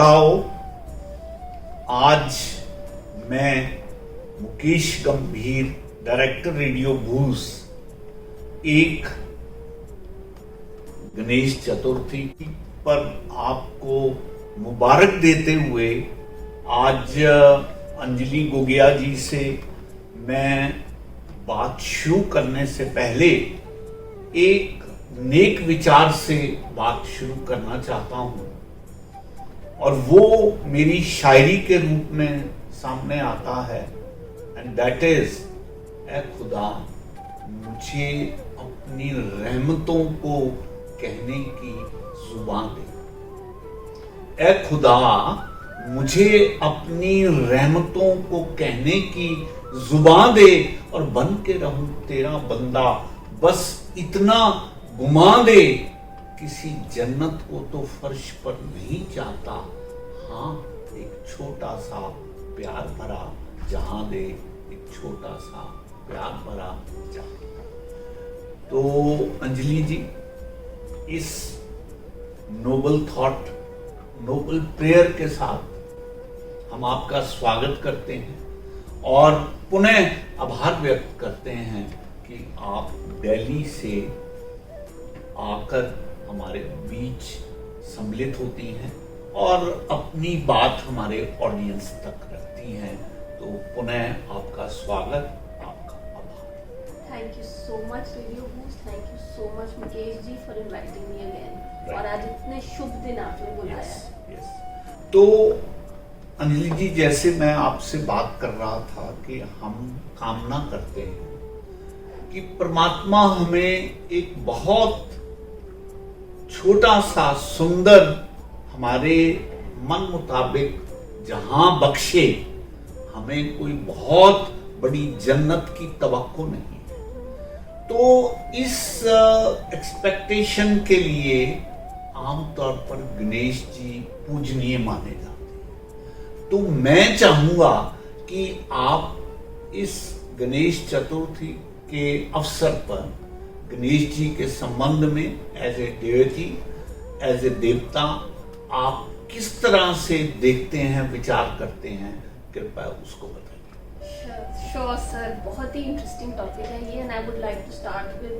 श्रोताओं, आज मैं मुकेश गंभीर, डायरेक्टर रेडियो भूस, एक गणेश चतुर्थी पर आपको मुबारक देते हुए आज अंजलि गोगिया जी से मैं बात शुरू करने से पहले एक नेक विचार से बात शुरू करना चाहता हूं, और वो मेरी शायरी के रूप में सामने आता है, एंड दैट इज, ऐ खुदा मुझे अपनी रहमतों को कहने की जुबान दे। ऐ खुदा मुझे अपनी रहमतों को कहने की जुबान दे, और बन के रहूं तेरा बंदा, बस इतना घुमा दे। किसी जन्नत को तो फर्श पर नहीं चाहता, हाँ एक छोटा सा प्यार भरा जहां दे, एक छोटा सा प्यार भरा जहां। तो अंजलि जी, इस नोबल थॉट, नोबल प्रेयर के साथ हम आपका स्वागत करते हैं और पुनः आभार व्यक्त करते हैं कि आप दिल्ली से आकर हमारे बीच सम्मिलित होती हैं और अपनी बात हमारे ऑडियंस तक रखती हैं। तो पुनः आपका स्वागत, आपका आभार। Thank you so much radio boost, thank you so much Mukesh ji for inviting me again, और आज इतने शुभ दिन आपने बुलाया है। तो अंजलि जी, जैसे मैं आपसे बात कर रहा था कि हम कामना करते हैं कि परमात्मा हमें एक बहुत छोटा सा सुंदर, हमारे मन मुताबिक जहां बख्शे, हमें कोई बहुत बड़ी जन्नत की तवक्को नहीं है। तो इस एक्सपेक्टेशन के लिए आमतौर पर गणेश जी पूजनीय माने जाते हैं। तो मैं चाहूंगा कि आप इस गणेश चतुर्थी के अवसर पर गणेश जी के संबंध में as a deity, as a देवता, आप किस तरह से देखते हैं, विचार करते हैं, कृपया उसको बताइए। श्योर सर, बहुत ही इंटरेस्टिंग टॉपिक है ये, and I would like to start with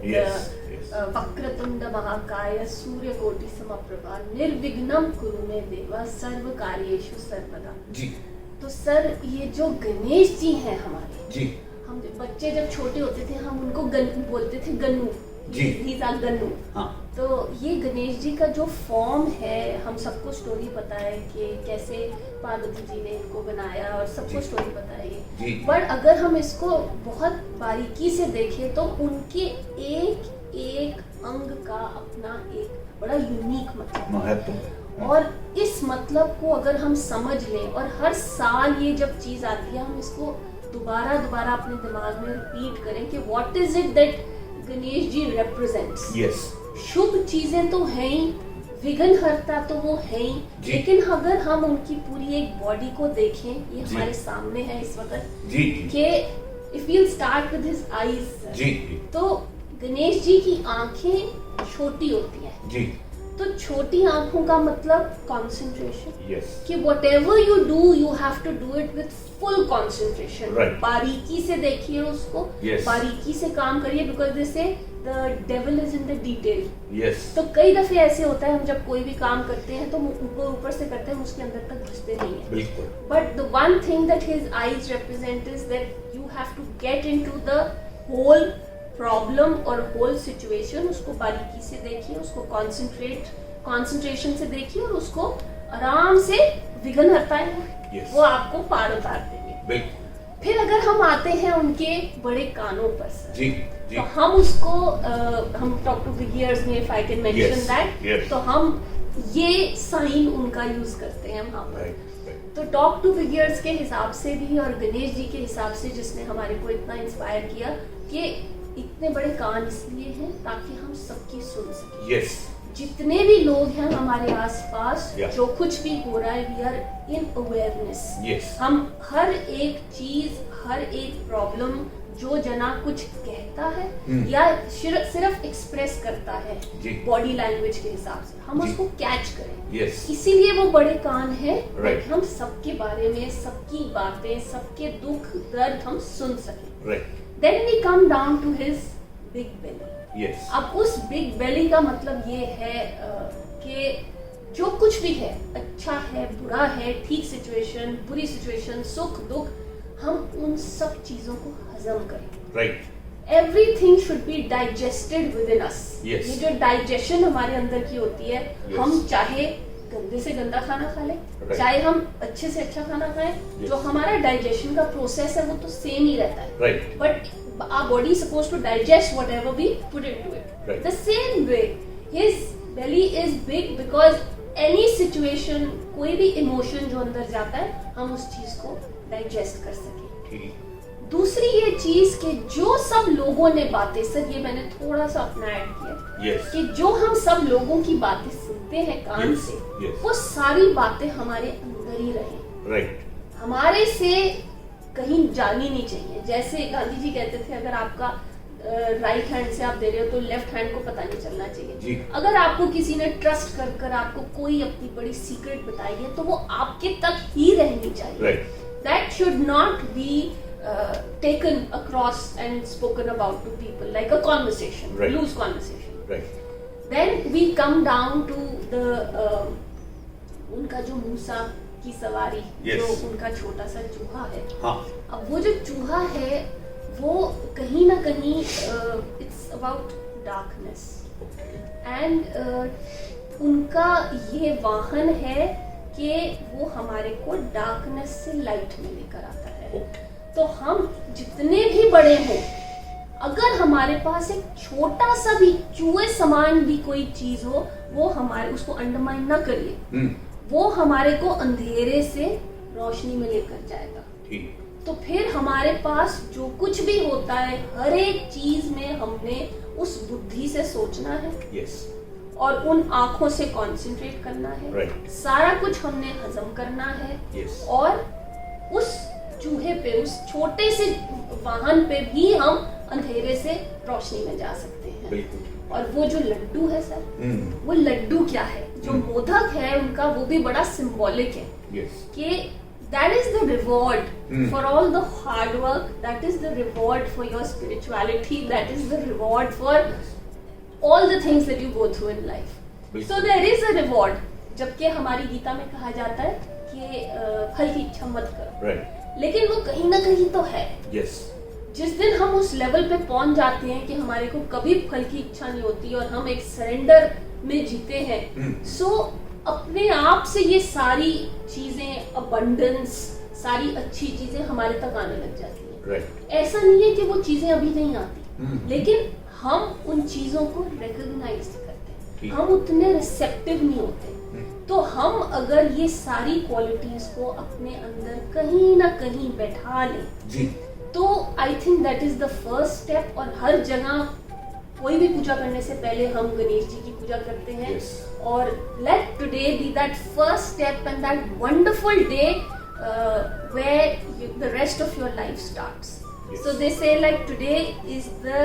वक्रतुंड महाकाय सूर्यकोटि समप्रभा निर्विघ्नं कुरु मे देवा सर्व कार्येषु सर्वदा। जी। तो सर, ये जो गणेश जी हैं हमारे, जी, हम बच्चे जब छोटे होते थे हम उनको बोलते थे गन्नू जी, गन्नू। हाँ। तो ये गणेश जी का जो फॉर्म है, हम सबको स्टोरी पता है कि कैसे पार्वती जी ने इनको बनाया, और सबको स्टोरी पता है ये। बट अगर हम इसको बहुत बारीकी से देखें तो उनके एक एक अंग का अपना एक बड़ा यूनिक मतलब है, और इस मतलब को अगर हम समझ लें और हर साल ये जब चीज आती है हम इसको दोबारा अपने दिमाग में रिपीट करें कि what is it that Ganesh ji represents. Yes. शुभ चीजें तो हैं ही, विघ्नहर्ता तो वो है ही, लेकिन अगर हम उनकी पूरी एक बॉडी को देखें, ये हमारे सामने है इस वक्त कि if you start with his eyes, तो गणेश जी की आंखें छोटी होती हैं जी। तो छोटी आंखों का मतलब कंसंट्रेशन, कि whatever you do you have to do it with full concentration. बारीकी से देखिए उसको, बारीकी से काम करिए, बिकॉज दे से the devil is in the detail. तो कई दफे ऐसे होता है हम जब कोई भी काम करते हैं तो ऊपर से करते हैं, उसके अंदर तक घुसते नहीं है। But the one thing that his eyes represent is that you have to get into the whole problem और होल सिचुएशन। उसको बारीकी से देखिए, उसको कंसंट्रेशन से देखिए, और उसको आराम से विघ्नहर्ता है वो आपको पार उतार देंगे। फिर अगर हम आते हैं उनके बड़े कानों पर जी, तो हम उसको हम टॉक टू बिग ईयर्स में, if I can mention that, तो हम ये साइन उनका यूज करते हैं वहां पर। तो टॉक टू बिग ईयर्स के हिसाब से भी और गणेश जी के हिसाब से, जिसने हमारे को इतना इंस्पायर किया कि इतने बड़े कान इसलिए हैं ताकि हम सबकी सुन सकें। जितने भी लोग हैं हमारे आसपास, Yeah. जो कुछ भी हो रहा है, we are in awareness. Yes. हम हर एक चीज, हर एक प्रॉब्लम जो जना कुछ कहता है या सिर्फ एक्सप्रेस करता है जी। बॉडी लैंग्वेज के हिसाब से, हम जी। उसको कैच करें। Yes. इसीलिए वो बड़े कान है, Right. हम सबके बारे में, सबकी बातें, सबके दुख दर्द हम सुन सकें। Right. Then we come down to his big belly. Yes. अब उस बिग बेली का मतलब ये है कि जो कुछ भी है, अच्छा है, बुरा है, ठीक सिचुएशन, बुरी सिचुएशन, सुख दुख, हम उन सब चीजों को हजम करें। Right. Everything should be digested with in us. Yes. ये जो डाइजेशन हमारे अंदर की होती है, Yes. हम चाहे गंदे से गंदा खाना खा लें, Right. चाहे हम अच्छे से अच्छा खाना खाएं, Yes. जो हमारा डाइजेशन का प्रोसेस है वो तो सेम ही रहता है। Right. But our body is supposed to digest whatever we put into it. Right. The same way, his belly is big because any situation, कोई भी emotion जो अंदर जाता है, हम उस चीज को digest कर सकें। ठीक। दूसरी ये चीज कि जो सब लोगों ने बातें, सर ये मैंने थोड़ा सा अपना ऐड किया, Yes. कि जो हम सब लोगों की बातें सुनते हैं कान Yes. से, Yes. वो सारी बातें हमारे अंदर ही रहें, Right. हमारे से कहीं जानी नहीं चाहिए। जैसे गांधी जी कहते थे, अगर आपका राइट हैंड से आप दे रहे हो तो लेफ्ट हैंड को पता नहीं चलना चाहिए। जी। अगर आपको किसी ने ट्रस्ट कर कर आपको कोई अपनी बड़ी सीक्रेट बताई है तो वो आपके तक ही रहनी चाहिए। Right. That should not be taken across and spoken about to people like a conversation, Right. loose conversation. Right. Then we come down to the उनका जो मूसा की सवारी, Yes. जो उनका छोटा सा चूहा है। हाँ। अब वो जो चूहा है वो कहीं ना कहीं इट्स अबाउट डार्कनेस एंड उनका ये वाहन है कि वो हमारे को डार्कनेस से लाइट में लेकर आता है। तो हम जितने भी बड़े हों, अगर हमारे पास एक छोटा सा भी चूहे समान भी कोई चीज हो, वो हमारे उसको अंडरमाइन ना करिए, वो हमारे को अंधेरे से रोशनी में लेकर जाएगा। ठीक। तो फिर हमारे पास जो कुछ भी होता है, हर एक चीज में हमने उस बुद्धि से सोचना है। Yes. और उन आंखों से कंसंट्रेट करना है। Right. सारा कुछ हमने हजम करना है। Yes. और उस चूहे पे, उस छोटे से वाहन पे भी हम अंधेरे से रोशनी में जा सकते हैं। बिल्कुल। और वो जो लड्डू है सर, वो लड्डू क्या है, जो मोदक है उनका, वो भी बड़ा सिंबॉलिक है। Yes. कि that is the reward for all the hard work, that is the reward for your spirituality, that is the reward for all the things that you go through in life. So there is a reward. जबकि हमारी गीता में कहा जाता है कि फल की इच्छा मत करो। Right. लेकिन वो कहीं ना कहीं तो है। Yes. जिस दिन हम उस लेवल पे पहुंच जाते हैं कि हमारे को कभी फल की इच्छा नहीं होती और हम एक सरेंडर में जीते हैं, सो अपने आप से ये सारी चीजें, अबंडेंस, सारी अच्छी चीजें हमारे तक आने लग जाती हैं। Right. ऐसा नहीं है कि वो चीजें अभी नहीं आती, लेकिन हम उन चीजों को रिकॉग्नाइज करते हैं, हम उतने रिसेप्टिव नहीं होते। तो हम अगर ये सारी क्वालिटीज को अपने अंदर कहीं ना कहीं बैठा लें जी, तो I think that is the first step. और हर जगह कोई भी पूजा करने से पहले हम गणेश जी की पूजा करते हैं। Yes. और let today be that first step and that wonderful day where the rest of your life starts. Yes. So they say like today is the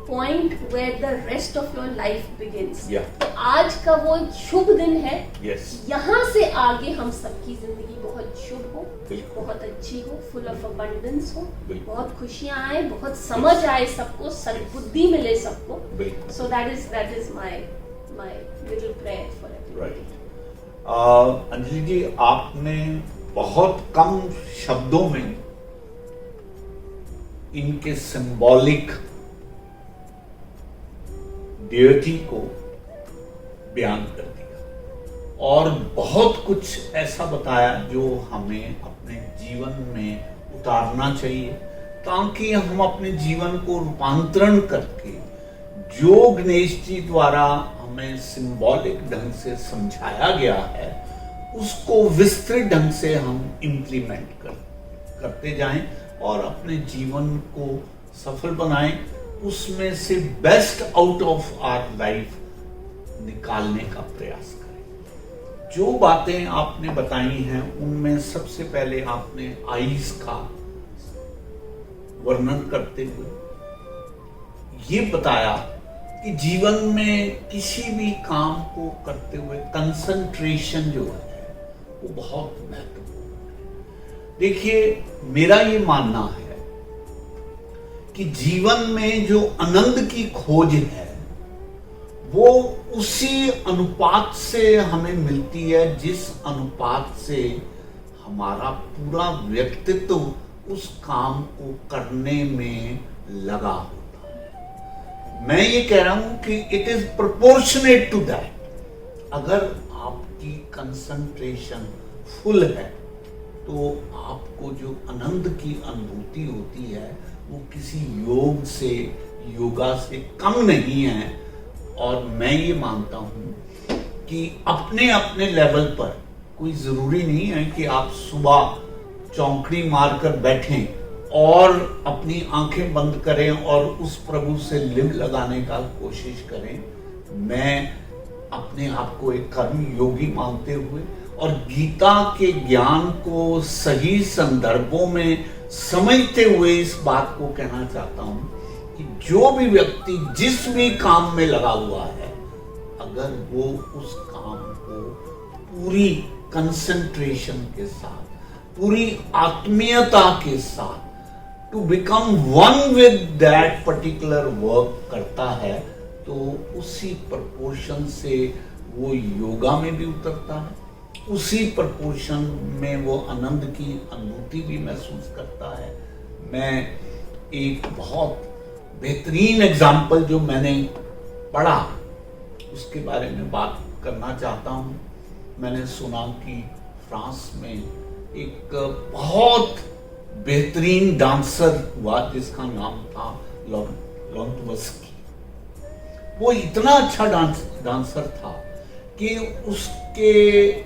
point where the rest of your life begins. Yeah. तो आज का वो शुभ दिन है। Yes. यहाँ से आगे हम सबकी जिंदगी बहुत शुभ हो, बिल्कुल। बहुत अच्छी हो, फुल ऑफ अबंडेंस हो, बिल्कुल। बहुत खुशियाँ आए, बहुत समझ आए सबको, सद्बुद्धि मिले सबको। बिल्कुल। So that is my little prayer for everybody. Right. Anjali जी, आपने बहुत कम शब्दों में इनके सिंबॉलिक डियटी को बयान कर दिया और बहुत कुछ ऐसा बताया जो हमें अपने जीवन में उतारना चाहिए, ताकि हम अपने जीवन को रूपांतरण करके जो गणेश जी द्वारा हमें सिंबॉलिक ढंग से समझाया गया है उसको विस्तृत ढंग से हम इम्प्लीमेंट करते जाएं और अपने जीवन को सफल बनाएं, उसमें से best out of our life निकालने का प्रयास करें। जो बातें आपने बताई हैं उनमें सबसे पहले आपने आईज का वर्णन करते हुए ये बताया कि जीवन में किसी भी काम को करते हुए कंसंट्रेशन जो है वो बहुत महत्वपूर्ण है। देखिए, मेरा ये मानना है कि जीवन में जो आनंद की खोज है वो उसी अनुपात से हमें मिलती है जिस अनुपात से हमारा पूरा व्यक्तित्व उस काम को करने में लगा होता है। मैं ये कह रहा हूं कि it is proportionate to that. अगर आपकी कंसंट्रेशन फुल है तो आपको जो आनंद की अनुभूति होती है वो किसी योग से, योगा से कम नहीं है। और मैं ये मानता हूं कि अपने अपने लेवल पर कोई जरूरी नहीं है कि आप सुबह चौंकड़ी मारकर बैठें और अपनी आंखें बंद करें और उस प्रभु से लिंक लगाने का कोशिश करें। मैं अपने आप को एक कर्म योगी मानते हुए और गीता के ज्ञान को सही संदर्भों में समझते हुए इस बात को कहना चाहता हूं कि जो भी व्यक्ति जिस भी काम में लगा हुआ है, अगर वो उस काम को पूरी कंसंट्रेशन के साथ, पूरी आत्मीयता के साथ to become one with that particular work करता है, तो उसी प्रपोर्शन से वो योगा में भी उतरता है, उसी प्रपोर्शन में वो आनंद की अनुभूति भी महसूस करता है। मैं एक बहुत बेहतरीन एग्जाम्पल जो मैंने पढ़ा उसके बारे में बात करना चाहता हूं। मैंने सुना कि फ्रांस में एक बहुत बेहतरीन डांसर हुआ जिसका नाम था लॉन्टवस्की। वो इतना अच्छा डांसर था कि उसके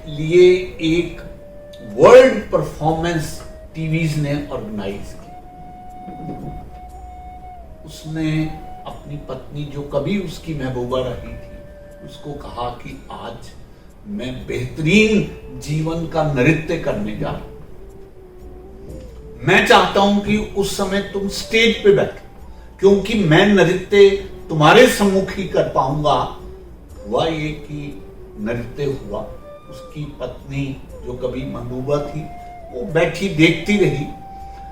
लिए एक वर्ल्ड परफॉर्मेंस टीवीज ने ऑर्गेनाइज की। उसने अपनी पत्नी जो कभी उसकी महबूबा रही थी उसको कहा कि आज मैं बेहतरीन जीवन का नृत्य करने जा रहा हूं। मैं चाहता हूं कि उस समय तुम स्टेज पे बैठो, क्योंकि मैं नृत्य तुम्हारे सम्मुख ही कर पाऊंगा। हुआ ये कि नृत्य हुआ। उसकी पत्नी जो कभी महबूबा थी वो बैठी देखती रही,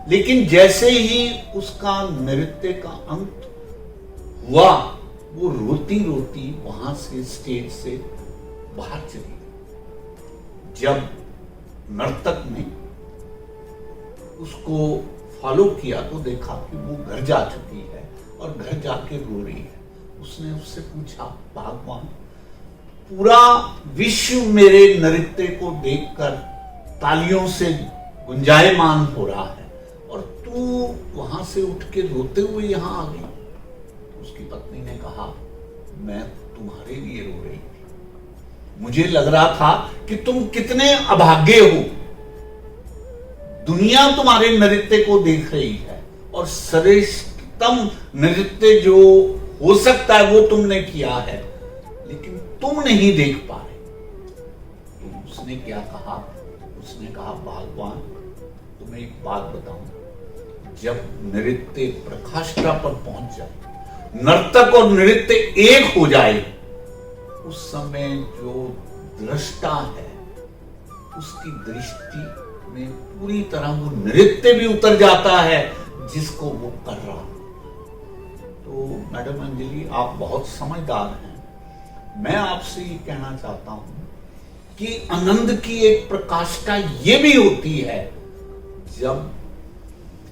लेकिन जैसे ही उसका नृत्य का अंत हुआ वो रोती रोती वहां से स्टेज से बाहर चली गई। जब नर्तक ने उसको फॉलो किया तो देखा कि वो घर जा चुकी है और घर जाके रो रही है। उसने उससे पूछा, भगवान, पूरा विश्व मेरे नृत्य को देखकर तालियों से गुंजायमान हो रहा है और तू वहां से उठ के रोते हुए यहां आ गई। उसकी पत्नी ने कहा, मैं तुम्हारे लिए रो रही थी। मुझे लग रहा था कि तुम कितने अभागे हो। दुनिया तुम्हारे नृत्य को देख रही है और श्रेष्ठतम नृत्य जो हो सकता है वो तुमने किया है, लेकिन तुम नहीं देख पा रहे। तो उसने क्या कहा? उसने कहा, भगवान, तुम्हें एक बात बताऊं, जब नृत्य प्रकाष्ठा पर पहुंच जाए, नर्तक और नृत्य एक हो जाए, उस समय जो दृष्टा है उसकी दृष्टि में पूरी तरह वो नृत्य भी उतर जाता है जिसको वो कर रहा है। तो मैडम अंजलि, आप बहुत समझदार हैं। मैं आपसे ये कहना चाहता हूं कि आनंद की एक प्रकाष्ठा ये भी होती है जब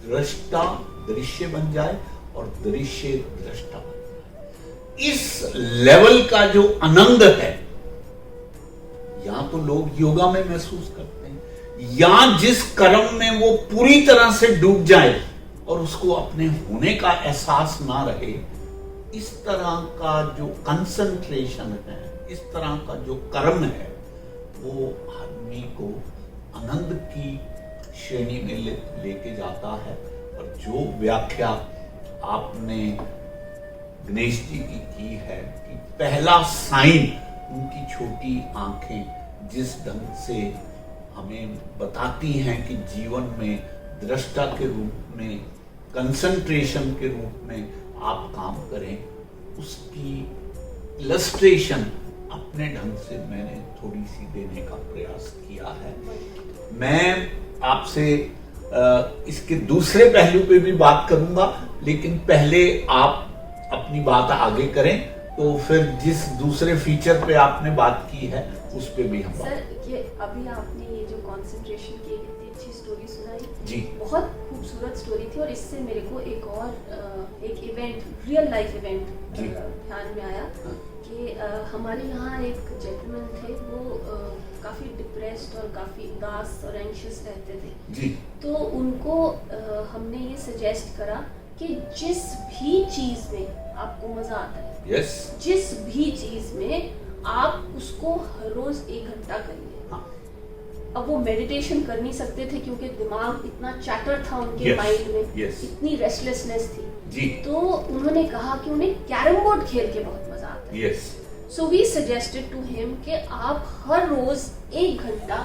दृष्टा दृश्य बन जाए और दृश्य दृष्टा बन जाए। इस लेवल का जो आनंद है, या तो लोग योगा में महसूस करते हैं, या जिस कर्म में वो पूरी तरह से डूब जाए और उसको अपने होने का एहसास ना रहे, इस तरह का जो कंसंट्रेशन है, इस तरह का जो कर्म है, वो आदमी को आनंद की श्रेणी में लेके जाता है। और जो व्याख्या आपने गणेश जी की है कि पहला साइन उनकी छोटी आंखें जिस ढंग से हमें बताती हैं कि जीवन में दृष्टा के रूप में, कंसंट्रेशन के रूप में आप काम करें, उसकी इलस्ट्रेशन अपने ढंग से मैंने थोड़ी सी देने का प्रयास किया है। मैं आपसे इसके दूसरे पहलू पे भी बात करूंगा, लेकिन पहले आप अपनी बात आगे करें, तो फिर जिस दूसरे फीचर पे आपने बात की है उस पे भी हम सर ये अभी आपने ये जो कंसंट्रेशन की इतनी अच्छी स्टोरी सुनाई जी, बहुत खूबसूरत स्टोरी थी, और इससे मेरे को एक और एक इवेंट, रियल लाइफ इवेंट ध्यान में आया कि हमारे यहाँ एक जेंटलमैन थे, वो काफ़ी डिप्रेस्ड और काफ़ी उदास और एंशियस रहते थे जी। तो उनको हमने ये सजेस्ट करा कि जिस भी चीज़ में आपको मज़ा आता है, यस, जिस भी चीज़ में आप उसको हर रोज़ 1 घंटा करिए। हाँ। अब वो मेडिटेशन कर नहीं सकते थे क्योंकि दिमाग इतना चैटर था उनके माइंड में, इतनी रेस्टलेसनेस थी जी। तो उन्होंने कहा कि उन्हें कैरम बोर्ड खेल के बहुत मजा आता है। Yes. So we suggested to him कि आप हर रोज 1 घंटा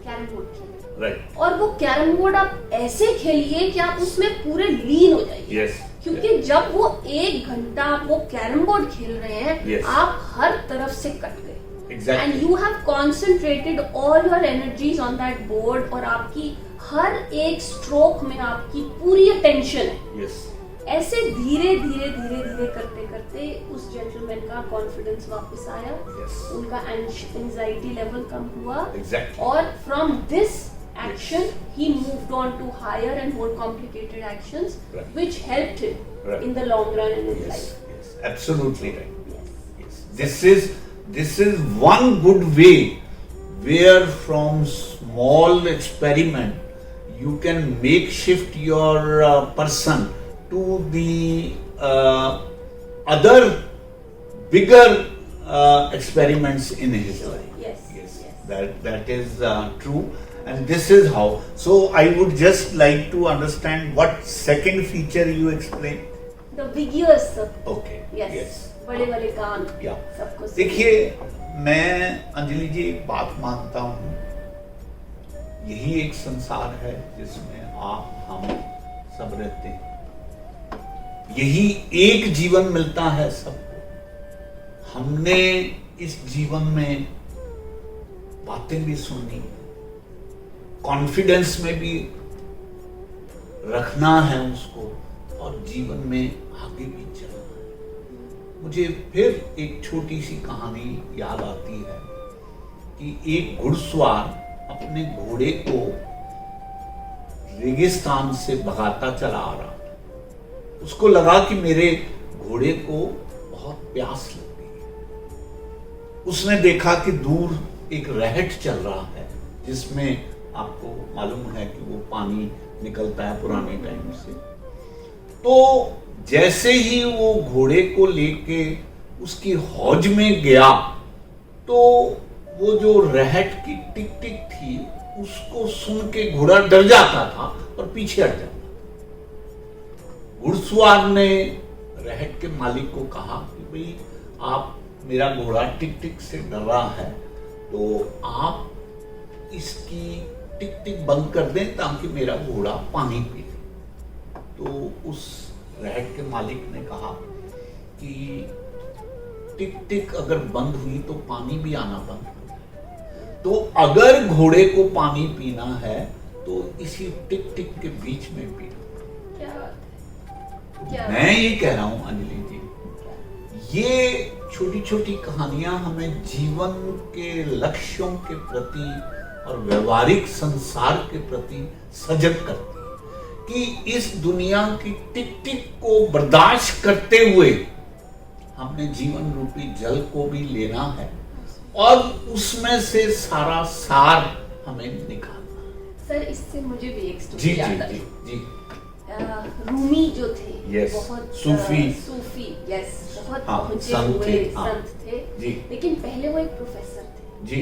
कैरम बोर्ड खेलिए, राइट। और वो कैरम बोर्ड आप ऐसे खेलिए कि आप उसमें पूरे लीन हो जाइए। यस। क्योंकि जब वो 1 घंटा आप वो कैरम बोर्ड खेल रहे हैं, आप हर तरफ से कट गए, and you have concentrated all your energies on that board, और आपकी हर एक स्ट्रोक में आपकी पूरी अटेंशन है। ऐसे धीरे धीरे धीरे धीरे करते करते उस जेंटलमैन का कॉन्फिडेंस वापस आया, उनका एंजाइटी लेवल कम हुआ, और from this action he moved on to higher and more complicated actions, which helped him in the long run in his life. Yes, absolutely right. Yes. This is one good way where from small experiment you can make shift your person to the other bigger experiments in his life. Yes. That is true. And this is how. So I would just like to understand what second feature you explain. The vigorous. Okay. Yes. बड़े वाले कान. Yeah. सबको. देखिए, मैं अंजलि जी एक बात मानता हूँ, यही एक संसार है जिसमें आप हम सब रहते हैं। यही एक जीवन मिलता है सबको। हमने इस जीवन में बातें भी सुननी, कॉन्फिडेंस में भी रखना है उसको, और जीवन में आगे भी चलना है। मुझे फिर एक छोटी सी कहानी याद आती है कि एक घुड़सवार अपने घोड़े को रेगिस्तान से भगाता चला आ रहा था। उसको लगा कि मेरे घोड़े को बहुत प्यास लग गई। उसने देखा कि दूर एक रहट चल रहा है जिसमें आपको मालूम है कि वो पानी निकलता है पुराने टाइम से। तो जैसे ही वो घोड़े को लेके उसकी हौज में गया, तो वो जो रहट की टिक टिक थी उसको सुन के घोड़ा डर जाता था और पीछे हट जाता था। घुड़सवार ने रहट के मालिक को कहा कि भाई, आप, मेरा घोड़ा टिक टिक से डर रहा है, तो आप इसकी टिक टिक बंद कर दें ताकि मेरा घोड़ा पानी पी ले। तो उस रहट के मालिक ने कहा कि टिक टिक अगर बंद हुई तो पानी भी आना बंद हो जाए, तो अगर घोड़े को पानी पीना है तो इसी टिक टिक के बीच में पीना। क्या मैं ये कह रहा हूं अंजलि जी, ये छोटी छोटी कहानियां हमें जीवन के लक्ष्यों के प्रति और व्यवहारिक संसार के प्रति सजग करती है कि इस दुनिया की टिक टिक को बर्दाश्त करते हुए हमने जीवन रूपी जल को भी लेना है, और उसमें से सारा सार हमें निकालना है। सर, इससे मुझे भी एक स्टोरी याद आई। जी। रूमी जो थे, बहुत सूफी, बहुत पहुंचे हुए संत थे, लेकिन पहले वो एक प्रोफेसर थे जी।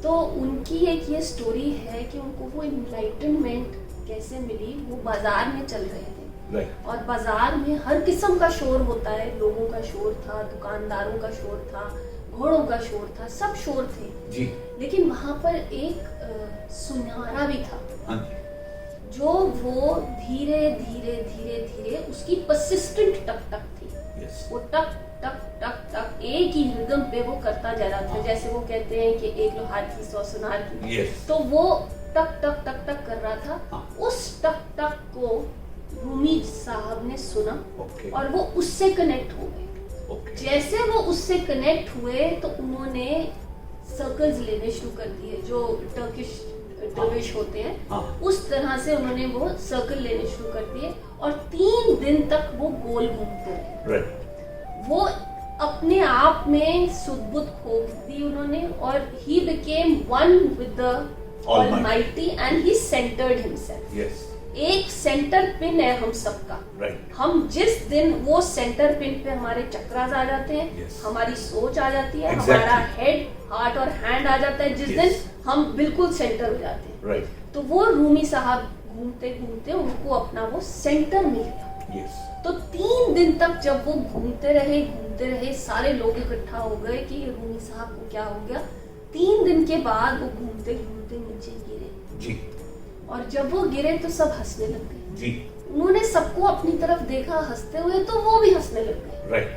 तो उनकी एक ये स्टोरी है कि उनको वो इनलाइटनमेंट कैसे मिली। वो बाजार में चल रहे थे Right. और बाजार में हर किस्म का शोर होता है, लोगों का शोर था, दुकानदारों का शोर था, घोड़ों का शोर था, सब शोर थे जी। लेकिन वहां पर एक सुनहरा भी था। हाँ। जो वो धीरे धीरे धीरे धीरे उसकी परसिस्टेंट टक टक थी। Yes. वो टक टक टक टक एक ही रिदम पे वो करता जा रहा था। जैसे वो कहते हैं कि एक लोहार की 100 सुनार की। Yes. तो वो टक टक टक टक कर रहा था। हाँ। उस टक टक को रूमी साहब ने सुना। Okay. और वो उससे कनेक्ट हो गए। Okay. जैसे वो उससे कनेक्ट हुए तो उन्होंने सर्कल्स लेने शुरू कर दिए, जो टर्किश दरवेश होते हैं। हाँ। उस तरह से उन्होंने वो सर्कल लेने शुरू कर दिए और 3 दिन तक वो गोल घूमते रहे। Right. वो अपने आप में सुध-बुध खो दी उन्होंने और he became one with the Almighty and he centered himself. Yes. एक सेंटर पिन है हम सबका। Right. हम जिस दिन वो सेंटर पिन पे हमारे चक्रास आ जाते हैं, Yes. हमारी सोच आ जाती है, Exactly. हमारा हेड, हार्ट और हैंड आ जाता है, जिस Yes. दिन हम बिल्कुल सेंटर हो जाते हैं। Right. तो वो रूमी साहब घूमते घूमते उनको अपना वो सेंटर मिल गया। Yes. तो 3 दिन तक जब वो घूमते रहे, सारे लोग इकट्ठा हो गए कि रूमी साहब को क्या हो गया। 3 दिन के बाद वो घूमते घूमते नीचे गिरे जी। और जब वो गिरे तो सब हंसने लग गए। जी। उन्होंने सबको अपनी तरफ देखा हंसते हुए तो वो भी हंसने लग गए। Right.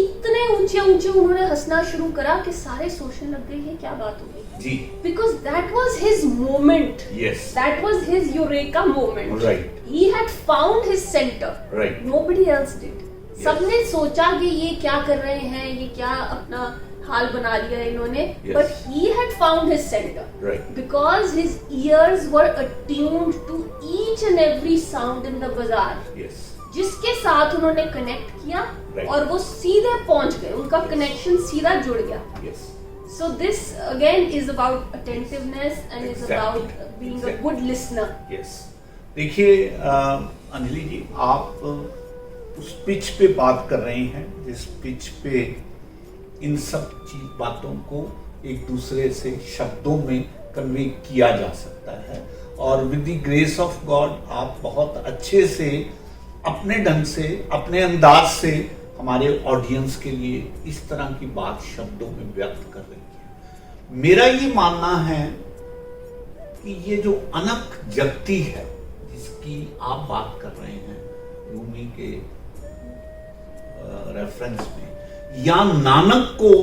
इतने ऊंचे ऊंचे उन्होंने हंसना शुरू करा कि सारे सोचने लग गए ये क्या बात हो गई। जी। Because that was his moment. Yes. That was his eureka moment. Right. He had found his center. Right. Nobody else did. Yes. सबने सोचा कि ये क्या कर रहे हैं, ये क्या अपना हाल बना लिया इन्होंने। Yes. But he had found his center. Right. Because his ears were attuned to each and every sound in the bazaar. Yes. जिसके साथ उन्होंने कनेक्ट किया Right. और वो सीधे पहुंच गए, उनका Yes. कनेक्शन सीधा जुड़ गया। Yes. So this again is about attentiveness and is Exactly. about being a Exactly. good listener. Yes. देखिए अंजलि जी, आप उस पिच पे बात कर रहे हैं जिस पिच पे इन सब बातों को एक दूसरे से शब्दों में कन्वे किया जा सकता है और with the grace of God आप बहुत अच्छे से अपने ढंग से, अपने अंदाज से हमारे ऑडियंस के लिए इस तरह की बात शब्दों में व्यक्त कर रही है। मेरा ये मानना है कि ये जो अनक जगती है जिसकी आप बात कर रहे हैं रूमी के रेफरेंस में, या नानक को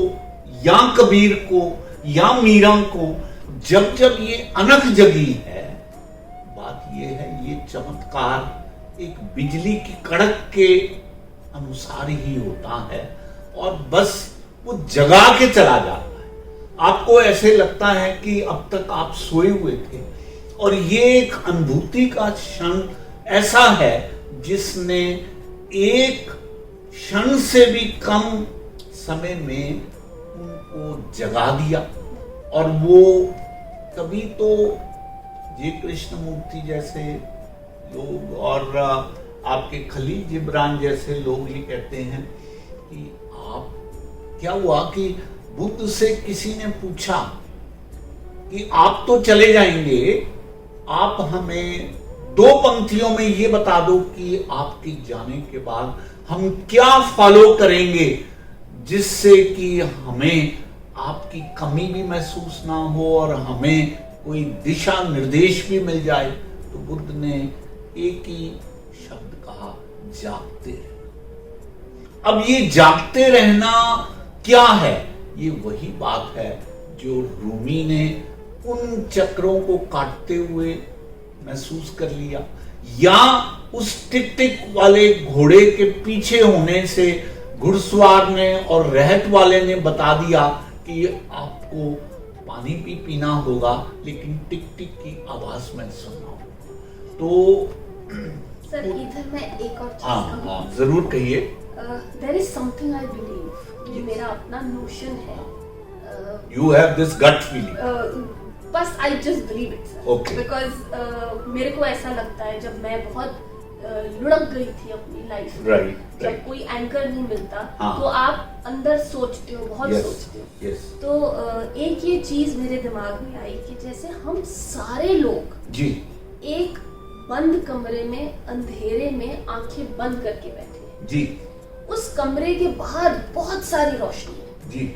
या कबीर को या मीरा को जब जब ये अनक जगी है, बात ये है ये चमत्कार एक बिजली की कड़क के अनुसार ही होता है और बस वो जगा के चला जाता है। आपको ऐसे लगता है कि अब तक आप सोए हुए थे और ये एक अनुभूति का क्षण ऐसा है जिसने एक क्षण से भी कम समय में उनको जगा दिया। और वो कभी तो जे कृष्णमूर्ति जैसे लोग और आपके खलील जिब्रान जैसे लोग ये कहते हैं कि आप क्या हुआ कि बुद्ध से किसी ने पूछा कि आप तो चले जाएंगे, आप हमें 2 पंक्तियों में ये बता दो कि आपके जाने के बाद हम क्या फॉलो करेंगे जिससे कि हमें आपकी कमी भी महसूस ना हो और हमें कोई दिशा निर्देश भी मिल जाए। तो बुद्ध ने एक ही शब्द कहा, जागते रहना। अब ये जागते रहना क्या है? ये वही बात है जो रूमी ने उन चक्रों को काटते हुए महसूस कर लिया, या उस टिक टिक वाले घोड़े के पीछे होने से घुड़सवार ने और रहत वाले ने बता दिया कि आपको पानी भी पीना होगा लेकिन टिक टिक की आवाज में सुनना होगा। तो सर इधर मैं एक और हाँ जरूर कहिए। There is something I believe, ये मेरा अपना नोशन है। You have this gut feeling? बस I just believe it sir, Okay. Because मेरे को ऐसा लगता है जब मैं बहुत लुढ़क गई थी अपनी लाइफ में, Right, जब right. कोई एंकर नहीं मिलता हाँ. तो आप अंदर सोचते हो, बहुत Yes, सोचते हो। yes. तो एक ये चीज मेरे दिमाग में आई कि जैसे हम सारे लोग जी एक बंद कमरे में अंधेरे में आंखें बंद करके बैठे हैं जी। उस कमरे के बाहर बहुत सारी रोशनी है जी।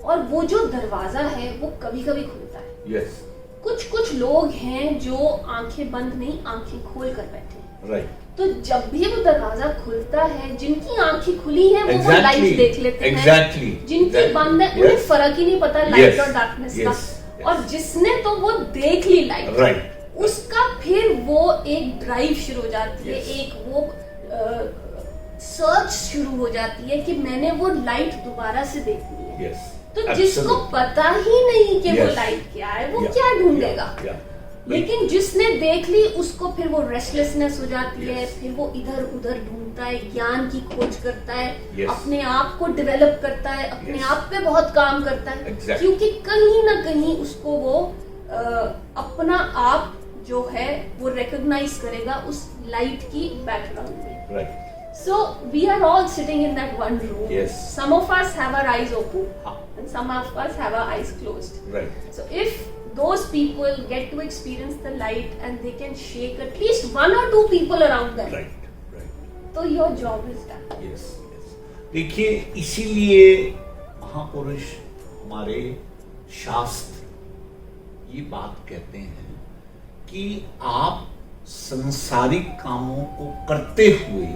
और वो जो दरवाजा है वो कभी कभी खुलता है। यस। कुछ लोग हैं जो आंखें बंद नहीं, आंखें खोल कर बैठे हैं। राइट। तो जब भी वो दरवाजा खुलता है, जिनकी आंखें खुली हैं वो लाइट देख लेते हैं, जिनकी बंद है उन्हें फर्क ही नहीं पता लाइट और डार्कनेस का। और जिसने तो वो देख ली लाइट, उसका फिर वो एक ड्राइव शुरू हो जाती है, एक वो सर्च शुरू हो जाती है कि मैंने वो लाइट दोबारा से देखनी है। तो जिसको पता ही नहीं कि वो लाइट क्या है, वो क्या ढूंढेगा। लेकिन जिसने देख ली उसको फिर वो रेस्टलेसनेस हो जाती है, फिर वो इधर उधर ढूंढता है, ज्ञान की खोज करता है, अपने आप को डेवलप करता है, अपने आप पे बहुत काम करता है, क्योंकि कहीं ना कहीं उसको वो अपना आप जो है वो रिकॉग्नाइज करेगा उस लाइट की बैकग्राउंड में। So we are all sitting in that one room. Yes. Some of us have our eyes open, and some of us have our eyes closed. Right. So if those people get to experience the light and they can shake at least one or two people around them. Right. Right. So your job is done. Yes. Yes. देखिए, इसीलिए महापुरुष हमारे शास्त्र ये बात कहते हैं कि आप संसारिक कामों को करते हुए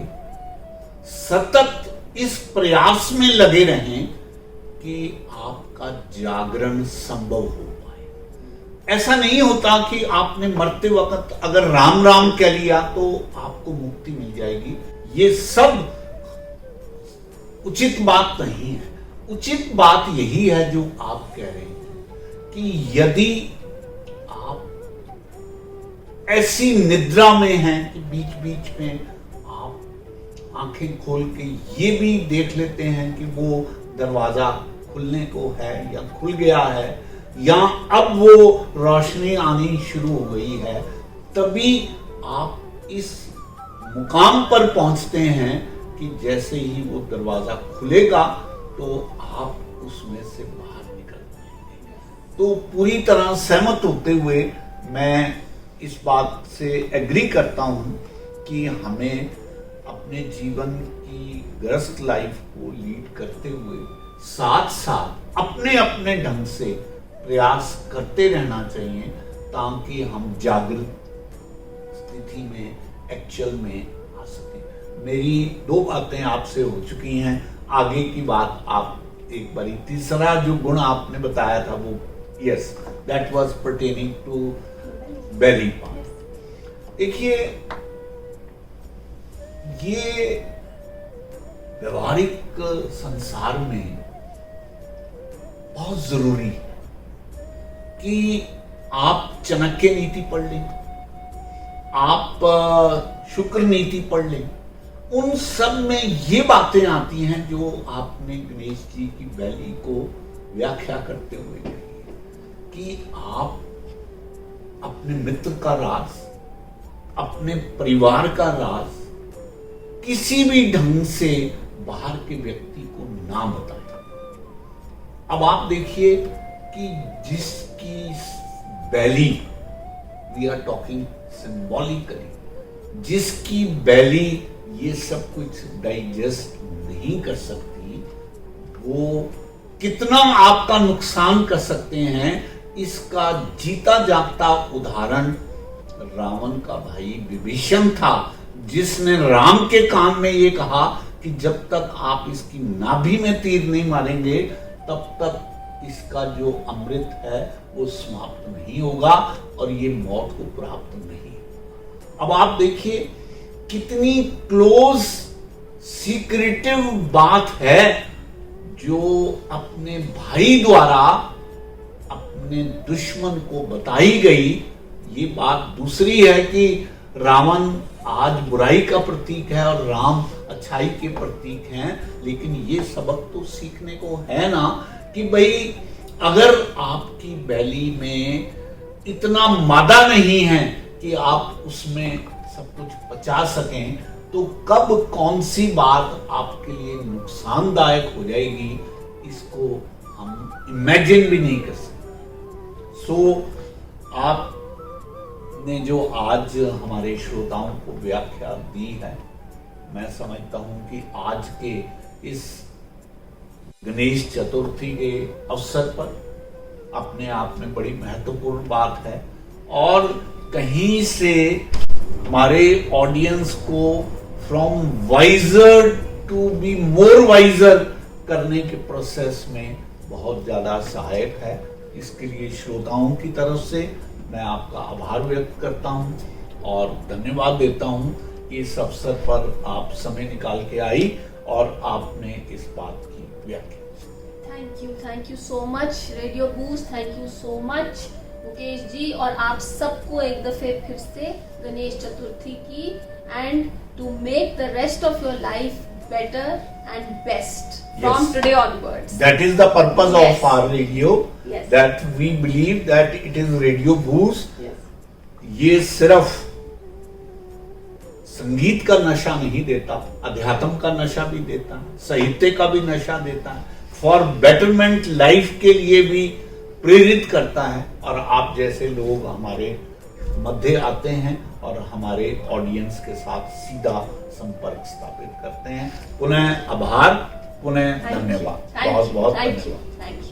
सतत इस प्रयास में लगे रहें कि आपका जागरण संभव हो पाए। ऐसा नहीं होता कि आपने मरते वक्त अगर राम राम कह लिया तो आपको मुक्ति मिल जाएगी। ये सब उचित बात नहीं है। उचित बात यही है जो आप कह रहे हैं कि यदि आप ऐसी निद्रा में हैं कि बीच बीच में आंखें खोल के ये भी देख लेते हैं कि वो दरवाजा खुलने को है या खुल गया है या अब वो रोशनी आनी शुरू हो गई है, तभी आप इस मुकाम पर पहुंचते हैं कि जैसे ही वो दरवाजा खुलेगा तो आप उसमें से बाहर निकल पाएंगे। तो पूरी तरह सहमत होते हुए मैं इस बात से एग्री करता हूं कि हमें अपने जीवन की गृहस्थ लाइफ को लीड करते हुए साथ साथ अपने अपने ढंग से प्रयास करते रहना चाहिए ताकि हम जागृत स्थिति में एक्चुअल में आ सकें। मेरी 2 बातें आपसे हो चुकी हैं, आगे की बात आप एक बारी तीसरा जो गुण आपने बताया था वो yes that was pertaining to belly part. देखिए, ये व्यवहारिक संसार में बहुत जरूरी है कि आप चाणक्य नीति पढ़ लें, आप शुक्र नीति पढ़ लें। उन सब में ये बातें आती हैं जो आपने गणेश जी की बैली को व्याख्या करते हुए कही कि आप अपने मित्र का राज, अपने परिवार का राज किसी भी ढंग से बाहर के व्यक्ति को ना बताएं। अब आप देखिए कि जिसकी बैली, वी आर टॉकिंग सिंबॉलिकली, जिसकी बैली ये सब कुछ डाइजेस्ट नहीं कर सकती, वो कितना आपका नुकसान कर सकते हैं, इसका जीता जागता उदाहरण रावण का भाई विभीषण था, जिसने राम के कान में ये कहा कि जब तक आप इसकी नाभि में तीर नहीं मारेंगे तब तक इसका जो अमृत है वो समाप्त नहीं होगा और ये मौत को प्राप्त नहीं। अब आप देखिए कितनी क्लोज सीक्रेटिव बात है जो अपने भाई द्वारा अपने दुश्मन को बताई गई। ये बात दूसरी है कि रावण आज बुराई का प्रतीक है और राम अच्छाई के प्रतीक हैं, लेकिन ये सबक तो सीखने को है ना कि भाई अगर आपकी बैली में इतना मादा नहीं है कि आप उसमें सब कुछ पचा सकें, तो कब कौन सी बात आपके लिए नुकसानदायक हो जाएगी इसको हम इमेजिन भी नहीं कर सकते। सो आप ने जो आज हमारे श्रोताओं को व्याख्या दी है, मैं समझता हूं कि आज के इस गणेश चतुर्थी के अवसर पर अपने आप में बड़ी महत्वपूर्ण बात है और कहीं से हमारे ऑडियंस को from wiser to be more wiser करने के प्रोसेस में बहुत ज्यादा सहायक है। इसके लिए श्रोताओं की तरफ से मैं आपका आभार व्यक्त करता हूं और धन्यवाद देता हूं। इस अवसर पर आप समय निकाल के आई और आपने इस बात की व्याख्या। Thank you so much radio boost, thank you so much Mukesh ji, और आप सबको एक दफे फिर से गणेश चतुर्थी की, and to make the rest of your life better and best from today onwards. That is the purpose of our radio. Yes. That we believe that it is Radio Boost. Yes. ये सिर्फ संगीत का नशा नहीं देता, अध्यात्म का नशा भी देता है, साहित्य का भी नशा देता है, फॉर बेटरमेंट लाइफ के लिए भी प्रेरित करता है। और आप जैसे लोग हमारे मध्य आते हैं और हमारे ऑडियंस के साथ सीधा संपर्क स्थापित करते हैं। पुनः आभार, पुनः धन्यवाद, बहुत बहुत धन्यवाद।